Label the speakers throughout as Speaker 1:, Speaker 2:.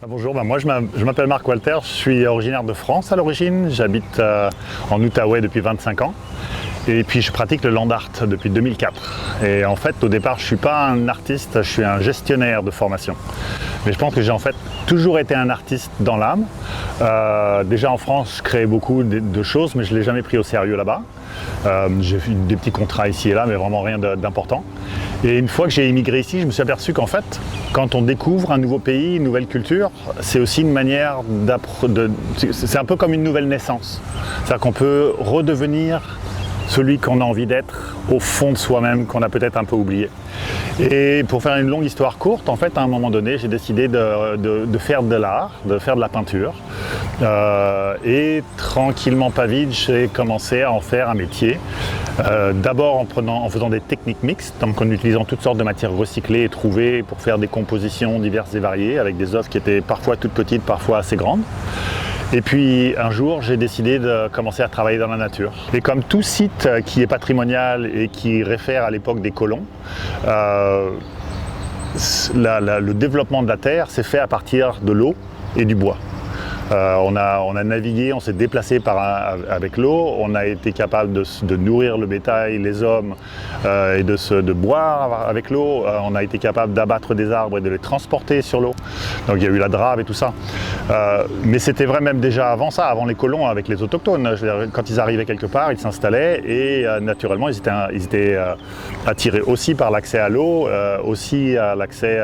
Speaker 1: Bonjour, moi je m'appelle Marc Walter, je suis originaire de France à l'origine, j'habite en Outaouais depuis 25 ans et puis je pratique le land art depuis 2004. Et en fait au départ je ne suis pas un artiste, je suis un gestionnaire de formation. Mais je pense que j'ai en fait toujours été un artiste dans l'âme. Déjà en France je créais beaucoup de choses mais je ne l'ai jamais pris au sérieux là-bas. J'ai fait des petits contrats ici et là mais vraiment rien d'important. Et une fois que j'ai immigré ici, je me suis aperçu qu'en fait, quand on découvre un nouveau pays, une nouvelle culture, c'est aussi une manière c'est un peu comme une nouvelle naissance. C'est-à-dire qu'on peut redevenir celui qu'on a envie d'être au fond de soi-même, qu'on a peut-être un peu oublié. Et pour faire une longue histoire courte, en fait, à un moment donné, j'ai décidé de faire de l'art, de faire de la peinture. Et tranquillement, pas vite, j'ai commencé à en faire un métier. D'abord en faisant des techniques mixtes, donc en utilisant toutes sortes de matières recyclées et trouvées pour faire des compositions diverses et variées, avec des œuvres qui étaient parfois toutes petites, parfois assez grandes. Et puis un jour, j'ai décidé de commencer à travailler dans la nature. Et comme tout site qui est patrimonial et qui réfère à l'époque des colons, le développement de la terre s'est fait à partir de l'eau et du bois. On a navigué, on s'est déplacé avec l'eau, on a été capable de nourrir le bétail, les hommes et de boire avec l'eau. On a été capable d'abattre des arbres et de les transporter sur l'eau. Donc il y a eu la drave et tout ça. Mais c'était vrai même déjà avant ça, avant les colons avec les autochtones. Je veux dire, quand ils arrivaient quelque part, ils s'installaient et naturellement ils étaient attirés aussi par l'accès à l'eau, aussi à l'accès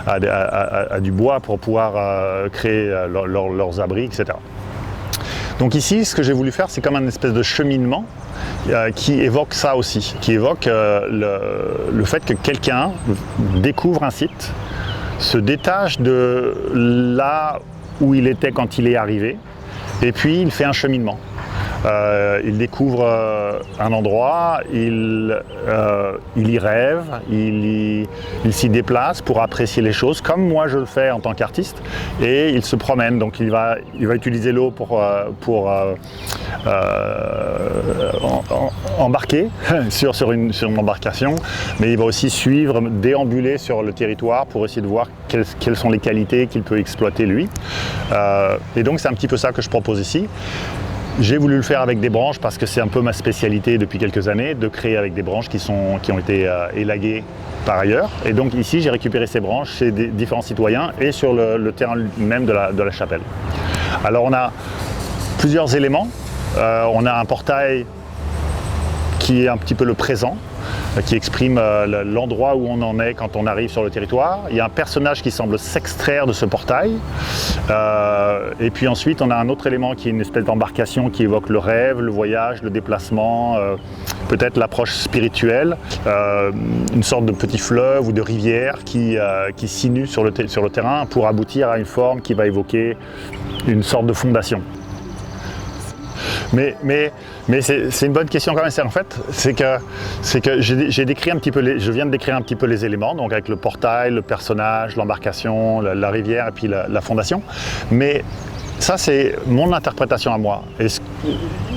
Speaker 1: à du bois pour pouvoir créer leurs abris, etc. Donc ici, ce que j'ai voulu faire, c'est comme un espèce de cheminement qui évoque ça aussi, qui évoque le fait que quelqu'un découvre un site, se détache de là où il était quand il est arrivé, et puis il fait un cheminement. Il découvre un endroit, il y rêve, il s'y déplace pour apprécier les choses, comme moi je le fais en tant qu'artiste, et il se promène. Donc il va utiliser l'eau pour embarquer sur une embarcation, mais il va aussi suivre, déambuler sur le territoire pour essayer de voir quelles sont les qualités qu'il peut exploiter lui. Et donc c'est un petit peu ça que je propose ici. J'ai voulu le faire avec des branches parce que c'est un peu ma spécialité depuis quelques années, de créer avec des branches qui ont été élaguées par ailleurs. Et donc ici, j'ai récupéré ces branches chez des différents citoyens et sur le terrain même de la chapelle. Alors on a plusieurs éléments. On a un portail qui est un petit peu le présent, qui exprime l'endroit où on en est quand on arrive sur le territoire. Il y a un personnage qui semble s'extraire de ce portail. Et puis ensuite, on a un autre élément qui est une espèce d'embarcation qui évoque le rêve, le voyage, le déplacement, peut-être l'approche spirituelle, une sorte de petit fleuve ou de rivière qui sinue sur le terrain pour aboutir à une forme qui va évoquer une sorte de fondation. Mais c'est une bonne question quand même. En fait, c'est que j'ai décrit un petit peu je viens de décrire un petit peu les éléments, donc avec le portail, le personnage, l'embarcation, la rivière et puis la fondation. Mais ça, c'est mon interprétation à moi. Et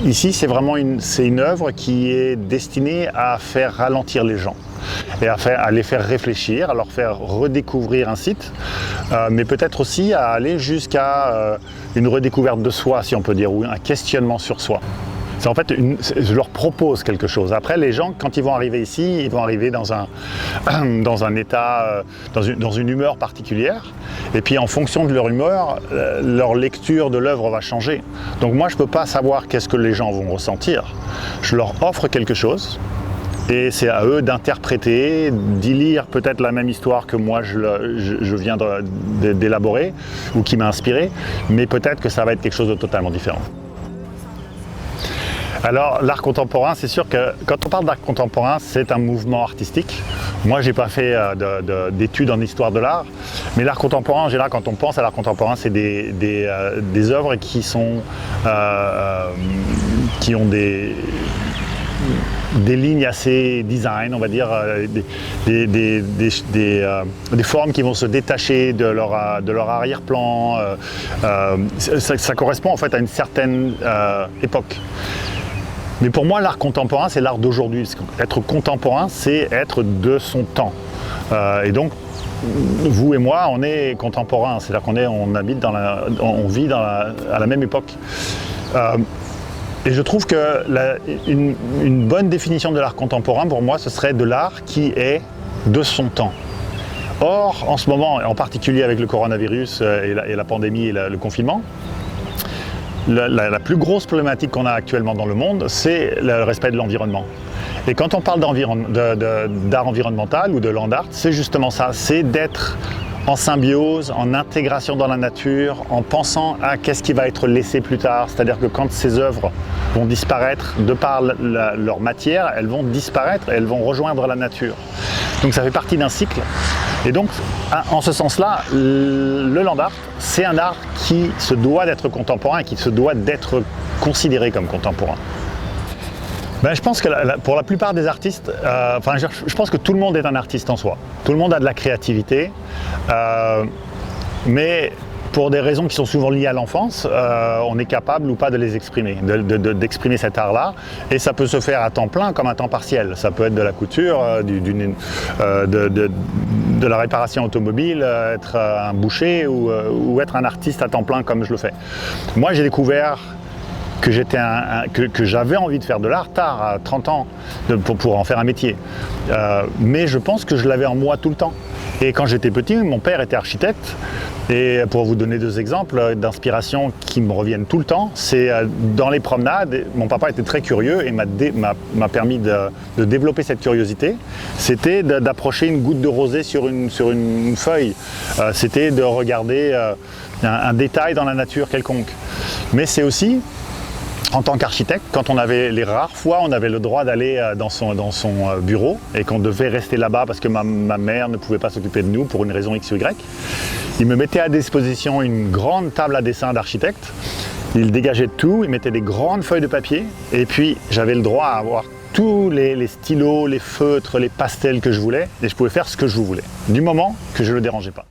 Speaker 1: ici, c'est vraiment une œuvre qui est destinée à faire ralentir les gens et à les faire réfléchir, à leur faire redécouvrir un site, mais peut-être aussi à aller jusqu'à une redécouverte de soi, si on peut dire, ou un questionnement sur soi. C'est en fait, je leur propose quelque chose. Après, les gens, quand ils vont arriver ici, ils vont arriver dans un état, dans une humeur particulière. Et puis, en fonction de leur humeur, leur lecture de l'œuvre va changer. Donc moi, je ne peux pas savoir qu'est-ce que les gens vont ressentir. Je leur offre quelque chose. Et c'est à eux d'interpréter, d'y lire peut-être la même histoire que moi je viens d'élaborer ou qui m'a inspiré, mais peut-être que ça va être quelque chose de totalement différent. Alors l'art contemporain, c'est sûr que quand on parle d'art contemporain, c'est un mouvement artistique. Moi, j'ai pas fait d'études en histoire de l'art, mais l'art contemporain, en général, quand on pense à l'art contemporain, c'est des œuvres qui ont des lignes assez design, on va dire, des formes qui vont se détacher de leur arrière-plan. Ça correspond en fait à une certaine époque. Mais pour moi, l'art contemporain, c'est l'art d'aujourd'hui. Être contemporain, c'est être de son temps. Et donc, vous et moi, on est contemporains. C'est-à-dire on vit à la même époque. Et je trouve que une bonne définition de l'art contemporain, pour moi, ce serait de l'art qui est de son temps. Or, en ce moment, en particulier avec le coronavirus et la pandémie et le confinement, la plus grosse problématique qu'on a actuellement dans le monde, c'est le respect de l'environnement. Et quand on parle d'art environnemental ou de land art, c'est justement ça, c'est d'être en symbiose, en intégration dans la nature, en pensant à qu'est-ce qui va être laissé plus tard. C'est-à-dire que quand ces œuvres vont disparaître, de par leur matière, elles vont disparaître et elles vont rejoindre la nature. Donc ça fait partie d'un cycle. Et donc, en ce sens-là, le land art, c'est un art qui se doit d'être contemporain et qui se doit d'être considéré comme contemporain. Ben, je pense que pour la plupart des artistes, je pense que tout le monde est un artiste en soi. Tout le monde a de la créativité, mais pour des raisons qui sont souvent liées à l'enfance, on est capable ou pas de les exprimer, d'exprimer cet art-là. Et ça peut se faire à temps plein comme à temps partiel. Ça peut être de la couture, de la réparation automobile, être un boucher ou être un artiste à temps plein comme je le fais. Moi, j'ai découvert que j'avais envie de faire de l'art tard, à 30 ans, pour en faire un métier. Mais je pense que je l'avais en moi tout le temps. Et quand j'étais petit, mon père était architecte. Et pour vous donner deux exemples d'inspiration qui me reviennent tout le temps, c'est dans les promenades, mon papa était très curieux et m'a permis de développer cette curiosité. C'était d'approcher une goutte de rosée sur une feuille. C'était de regarder un détail dans la nature quelconque. Mais c'est aussi, en tant qu'architecte, quand les rares fois on avait le droit d'aller dans son bureau et qu'on devait rester là-bas parce que ma mère ne pouvait pas s'occuper de nous pour une raison X ou Y, il me mettait à disposition une grande table à dessin d'architecte, il dégageait tout, il mettait des grandes feuilles de papier et puis j'avais le droit à avoir tous les stylos, les feutres, les pastels que je voulais et je pouvais faire ce que je voulais, du moment que je ne le dérangeais pas.